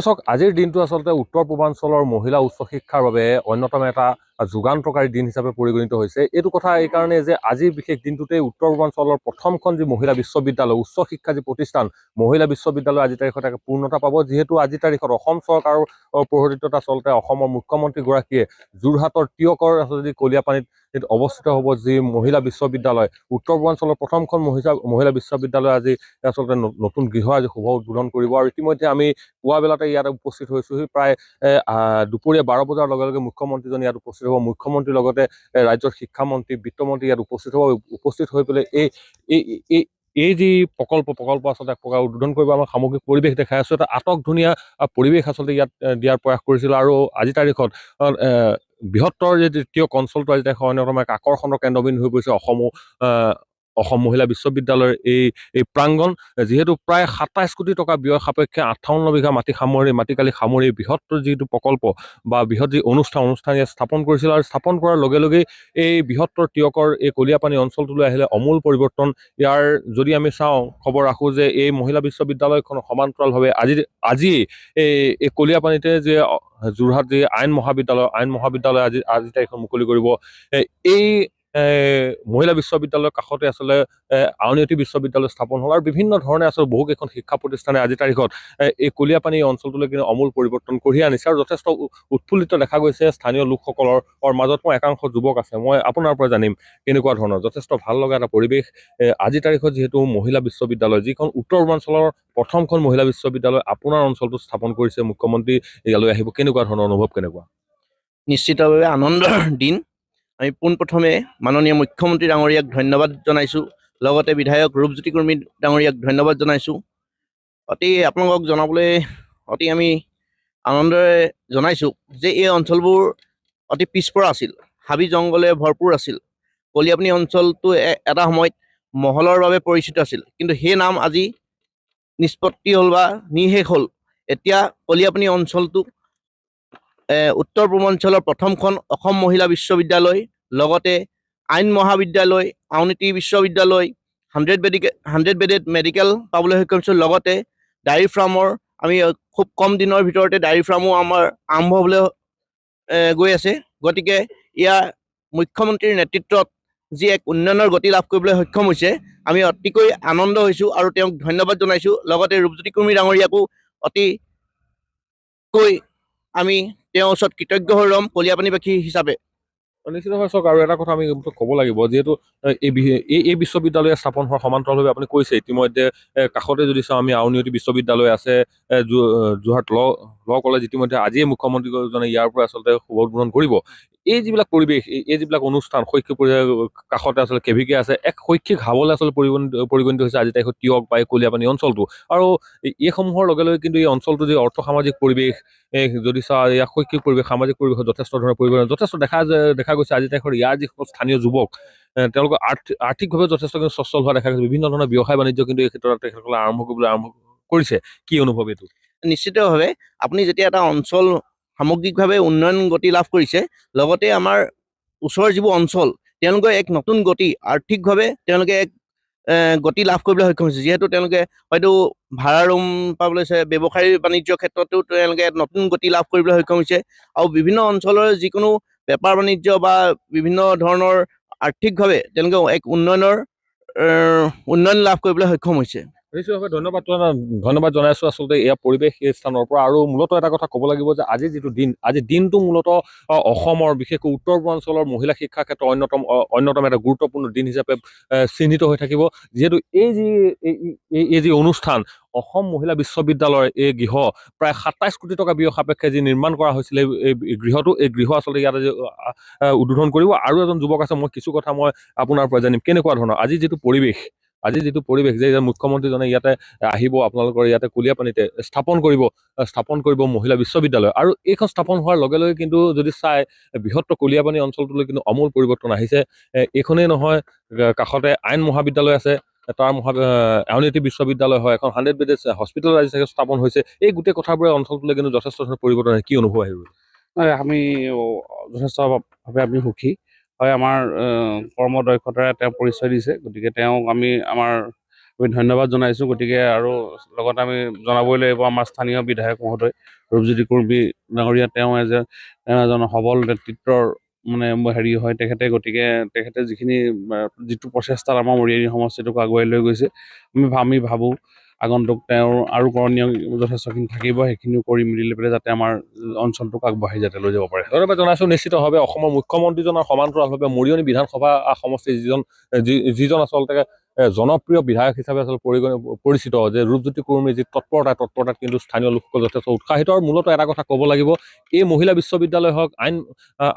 চাওক আজিৰ দিনটো আচলতে উত্তৰ পূৰ্বাঞ্চলৰ মহিলা উচ্চ শিক্ষাৰ বাবে অন্যতম এটা যুগান্তকাৰী দিন হিচাপে পৰিগণিত হৈছে। এইটো কথা এইকাৰণে যে আজিৰ বিশেষ দিনটোতে উত্তৰ পূৰ্বাঞ্চলৰ প্ৰথমখন যি মহিলা বিশ্ববিদ্যালয় উচ্চ শিক্ষা যি প্ৰতিষ্ঠান মহিলা বিশ্ববিদ্যালয় আজিৰ তাৰিখত পূৰ্ণতা পাব, যিহেতু আজিৰ তাৰিখত অসম চৰকাৰৰ প্ৰহৰিত আচলতে অসমৰ মুখ্যমন্ত্ৰীগৰাকীয়ে যোৰহাটৰ টিয়কৰ যি কলিয়াপানীত অৱস্থিত হ'ব যি মহিলা বিশ্ববিদ্যালয় উত্তৰ পূৰ্বাঞ্চলৰ প্ৰথমখন মহিলা বিশ্ববিদ্যালয় আজি আচলতে নতুন গৃহ আজি শুভ উদ্বোধন কৰিব। আৰু ইতিমধ্যে আমি পুৱা বেলাতে ইয়াত উপস্থিত হৈছোহি। প্ৰায় দুপৰীয়া 12 বজাৰ লগে লগে মুখ্যমন্ত্ৰীজন ইয়াত উপস্থিত হ'ব। মুখ্যমন্ত্ৰীৰ লগতে ৰাজ্যৰ শিক্ষামন্ত্ৰী বিত্তমন্ত্ৰী ইয়াত উপস্থিত হৈ পেলাই এই যি প্ৰকল্প আচলতে উদ্বোধন কৰিব আমাৰ সামগ্ৰিক পৰিৱেশ দেখাই আছো। এটা আটক ধুনীয়া পৰিৱেশ আচলতে ইয়াত দিয়াৰ প্ৰয়াস কৰিছিল। আৰু আজিৰ তাৰিখত বৃহত্তৰ যি তৃতীয় অঞ্চলটো আজি তাৰিখত অন্যতম এক আকৰ্ষণৰ কেন্দ্ৰবিন্দু হৈ পৰিছে অসম মহিলা বিশ্ববিদ্যালয়ৰ এই প্ৰাংগণ, যিহেতু প্ৰায় 27 কোটি টকা ব্যয় সাপেক্ষে 58 বিঘা মাটিকালি সামৰি বৃহত্তৰ যিটো প্ৰকল্প বা বৃহৎ যি অনুষ্ঠান ইয়াত স্থাপন কৰিছিল। আৰু স্থাপন কৰাৰ লগে লগেই এই বৃহত্তৰ টিয়কৰ এই কলিয়াপানী অঞ্চলটোলৈ আহিলে আমূল পৰিৱৰ্তন। ইয়াৰ যদি আমি চাওঁ খবৰ ৰাখোঁ যে এই মহিলা বিশ্ববিদ্যালয়খন সমান্তৰালভাৱে আজি এই কলিয়াপানীতে যে যোৰহাট যি আইন মহাবিদ্যালয় আজি তাৰিখত মুকলি কৰিব। এই মহিলা বিশ্ববিদ্যালয়ৰ কাষতে আচলতে আউনীআটী বিশ্ববিদ্যালয় স্থাপন হ'ল। আৰু বিভিন্ন ধৰণে আচলতে বহুকেইখন শিক্ষা প্ৰতিষ্ঠানে আজিৰ তাৰিখত এই কলিয়াপানী অঞ্চলটোলৈ কিন্তু আমূল পৰিৱৰ্তন কঢ়িয়াই আনিছে। আৰু যথেষ্ট উৎফুল্লিত দেখা গৈছে স্থানীয় লোকসকলৰ মাজত। মই একাংশ যুৱক আছে, মই আপোনাৰ পৰা জানিম কেনেকুৱা ধৰণৰ যথেষ্ট ভাল লগা এটা পৰিৱেশ। আজিৰ তাৰিখত যিহেতু মহিলা বিশ্ববিদ্যালয় যিখন উত্তৰ পূৰ্বাঞ্চলৰ প্ৰথমখন মহিলা বিশ্ববিদ্যালয় আপোনাৰ অঞ্চলটো স্থাপন কৰিছে, মুখ্যমন্ত্ৰী ইয়ালৈ আহিব, কেনেকুৱা ধৰণৰ অনুভৱ কেনেকুৱা? নিশ্চিতভাৱে আনন্দৰ দিন। আমি পোনপ্ৰথমে মাননীয় মুখ্যমন্ত্ৰী ডাঙৰীয়াক ধন্যবাদ জনাইছোঁ, লগতে বিধায়ক ৰূপজ্যোতি কুৰ্মী ডাঙৰীয়াক ধন্যবাদ জনাইছোঁ। আপোনালোকক জনাবলৈ আমি আনন্দৰে জনাইছোঁ যে এই অঞ্চলবোৰ অতি পিছপৰা আছিল, হাবি জংঘলে ভৰপূৰ আছিল। কলিয়াপানী অঞ্চলটো এটা সময়ত মহলৰ বাবে পৰিচিত আছিল, কিন্তু সেই নাম আজি নিষ্পত্তি হ'ল বা নিঃশেষ হ'ল। এতিয়া কলিয়াপানী অঞ্চলটো উত্তৰ পূৰ্বাঞ্চলৰ প্ৰথমখন অসম মহিলা বিশ্ববিদ্যালয়, লগতে আইন মহাবিদ্যালয়, আউনীআটী বিশ্ববিদ্যালয়, 100 বেডেড মেডিকেল পাবলৈ সক্ষম হৈছোঁ। লগতে ডায়েৰী ফাৰ্মৰ আমি খুব কম দিনৰ ভিতৰতে ডায়েৰী ফাৰ্মো আমাৰ আৰম্ভ হ'বলৈ গৈ আছে। গতিকে ইয়াৰ মুখ্যমন্ত্ৰীৰ নেতৃত্বত যি এক উন্নয়নৰ গতি লাভ কৰিবলৈ সক্ষম হৈছে, আমি অতিকৈ আনন্দ হৈছোঁ আৰু তেওঁক ধন্যবাদ জনাইছোঁ। লগতে ৰূপজ্যোতি কুৰ্মী ডাঙৰীয়াকো অতিকৈ আমি তেওঁৰ ওচৰত কৃতজ্ঞ হৈ ৰ'ম কলিয়াপানীবাসী হিচাপে। নিশ্চিতভাৱে চাওক, আৰু এটা কথা আমি ক'ব লাগিব, যিহেতু এই বিশ্ববিদ্যালয় স্থাপন হোৱাৰ সমান্তৰালভাৱে আপুনি কৈছে ইতিমধ্যে কাষতে যদি চাওঁ আমি আউনীআটী বিশ্ববিদ্যালয় আছে, যোৰহাট ল কলেজ ইতিমধ্যে আজিয়ে মুখ্যমন্ত্ৰীজনে ইয়াৰ পৰা আচলতে শুভ উদ্বোধন কৰিব। এই যিবিলাক পৰিৱেশ, এই যিবিলাক অনুষ্ঠান শৈক্ষিক কাষতে আচলতে কেভিকে আছে, এক শৈক্ষিক হাৱলৈ আচলতে পৰিগণিত হৈছে আজি তাৰিখত টিয়ক বা কলিয়াপানী অঞ্চলটো। আৰু এইসমূহৰ লগে লগে কিন্তু এই অঞ্চলটো যি অৰ্থ সামাজিক পৰিৱেশ, যদি চাওঁ ইয়াৰ শৈক্ষিক পৰিৱেশ সামাজিক পৰিৱেশত যথেষ্ট ধৰণৰ পৰিৱৰ্তন যথেষ্ট দেখা গৈছে। আজি তাৰিখত ইয়াৰ যিসকল স্থানীয় যুৱক তেওঁলোকৰ আৰ্থিকভাৱে যথেষ্ট সচ্ছল হোৱা দেখা গৈছে। বিভিন্ন ধৰণৰ ব্যৱসায় বাণিজ্য কিন্তু এই ক্ষেত্ৰত তেখেতসকলে আৰম্ভ কৰিছে। কি অনুভৱ এইটো? নিশ্চিতভাৱে আপুনি যেতিয়া এটা অঞ্চল সামগ্ৰিকভাৱে উন্নয়ন গতি লাভ কৰিছে, লগতে আমাৰ ওচৰৰ যিবোৰ অঞ্চল তেওঁলোকে এক নতুন গতি আৰ্থিকভাৱে তেওঁলোকে এক গতি লাভ কৰিবলৈ সক্ষম হৈছে। যিহেতু তেওঁলোকে হয়তো ভাড়া ৰুম পাবলৈ চাই, ব্যৱসায়ী বাণিজ্যৰ ক্ষেত্ৰতো তেওঁলোকে নতুন গতি লাভ কৰিবলৈ সক্ষম হৈছে। আৰু বিভিন্ন অঞ্চলৰ যিকোনো বেপাৰ বাণিজ্য বা বিভিন্ন ধৰণৰ আৰ্থিকভাৱে তেওঁলোকে এক উন্নয়ন লাভ কৰিবলৈ সক্ষম হৈছে। নিশ্চিতভাৱে ধন্যবাদ জনাইছো আচলতে এয়া পৰিৱেশ এই স্থানৰ পৰা। আৰু মূলতঃ এটা কথা ক'ব লাগিব যে আজিৰ যিটো দিন, আজিৰ দিনটো মূলতঃ অসমৰ বিশেষকৈ উত্তৰ পূৰ্বাঞ্চলৰ মহিলা শিক্ষাৰ ক্ষেত্ৰত অন্যতম এটা গুৰুত্বপূৰ্ণ দিন হিচাপে চিহ্নিত হৈ থাকিব। যিহেতু এই যি অনুষ্ঠান অসম মহিলা বিশ্ববিদ্যালয়ৰ এই গৃহ প্ৰায় 27 কোটি টকা ব্যয় সাপেক্ষে যি নিৰ্মাণ কৰা হৈছিলে এই গৃহ আচলতে ইয়াতে উদ্বোধন কৰিব। আৰু এজন যুৱক আছে, মই কিছু কথা মই আপোনাৰ পৰা জানিম কেনেকুৱা ধৰণৰ আজিৰ যিটো পৰিৱেশ যে মুখ্যমন্ত্ৰীজনে ইয়াতে আহিব, আপোনালোকৰ ইয়াতে কলিয়াপানীতে স্থাপন কৰিব মহিলা বিশ্ববিদ্যালয়। আৰু এইখন স্থাপন হোৱাৰ লগে লগে কিন্তু যদি চাই বৃহত্তৰ কলিয়াপানী অঞ্চলটোলৈ কিন্তু আমূল পৰিৱৰ্তন আহিছে। এইখনেই নহয়, কাষতে আইন মহাবিদ্যালয় আছে, তাৰ আউনীআটী বিশ্ববিদ্যালয় হয়, এখন 100 বেডেড হস্পিটেল আজি স্থাপন হৈছে। এই গোটেই কথাবোৰে অঞ্চলটোলৈ কিন্তু যথেষ্ট ধৰণৰ পৰিৱৰ্তন আহে। কি অনুভৱ আহিব? আমি যথেষ্টভাৱে আমি সুখী হয়। আমাৰ কৰ্মদক্ষতাৰে তেওঁ পৰিচয় দিছে, গতিকে তেওঁক আমি আমাৰ আমি ধন্যবাদ জনাইছোঁ। গতিকে আৰু লগতে আমি জনাবই লাগিব আমাৰ স্থানীয় বিধায়ক মহোদয় ৰূপজ্যোতি কুৰ্মী ডাঙৰীয়া, তেওঁ এজন সবল নেতৃত্বৰ মানে হেৰি হয় তেখেতে। গতিকে তেখেতে যিটো প্ৰচেষ্টাত আমাৰ মৰিয়নি সমষ্টিটোক আগুৱাই লৈ গৈছে, আমি ভাবোঁ আগন্তুক তেওঁৰ আৰু কৰণীয় যথেষ্টখিনি থাকিব, সেইখিনিও কৰি মিলি পেলাই যাতে আমাৰ অঞ্চলটোক আগবাঢ়ি যাতে লৈ যাব পাৰে। ধন্যবাদ জনাইছোঁ। নিশ্চিতভাৱে অসমৰ মুখ্যমন্ত্ৰীজনৰ সমান্তৰালভাৱে মৰিয়নি বিধানসভা সমষ্টিৰ যিজন আচলতে জনপ্ৰিয় বিধায়ক হিচাপে আচলতে পৰিচিত, যে ৰূপজ্যোতি কুৰ্মীৰ যি তৎপৰতাত কিন্তু স্থানীয় লোকসকল যথেষ্ট উৎসাহিত। আৰু মূলতঃ এটা কথা ক'ব লাগিব, এই মহিলা বিশ্ববিদ্যালয় হওক,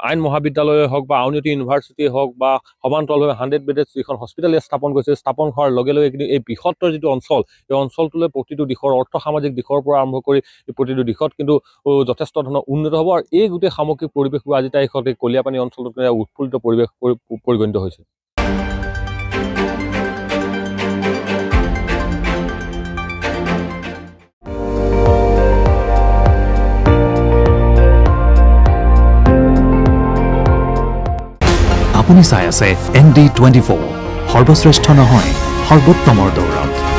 আইন মহাবিদ্যালয়ে হওক বা আউনীআটী ইউনিভাৰ্চিটিয়ে হওক বা সমান্তৰালভাৱে 100 বেডেড যিখন হস্পিটেল স্থাপন কৰিছে, স্থাপন হোৱাৰ লগে লগে কিন্তু এই বৃহত্তৰ যিটো অঞ্চল, এই অঞ্চলটোলৈ প্ৰতিটো দিশৰ অৰ্থ সামাজিক দিশৰ পৰা আৰম্ভ কৰি প্ৰতিটো দিশত কিন্তু যথেষ্ট ধৰণৰ উন্নত হ'ব। আৰু এই গোটেই সামগ্ৰিক পৰিৱেশবোৰ আজি তাৰিখত এই কলিয়াপানী অঞ্চলটোত উৎফুল্লিত পৰিৱেশ পৰিগণিত হৈছে। আপুনি চাই আছে ND24, সৰ্বশ্ৰেষ্ঠ নহয় সৰ্বোত্তমৰ দৌৰত।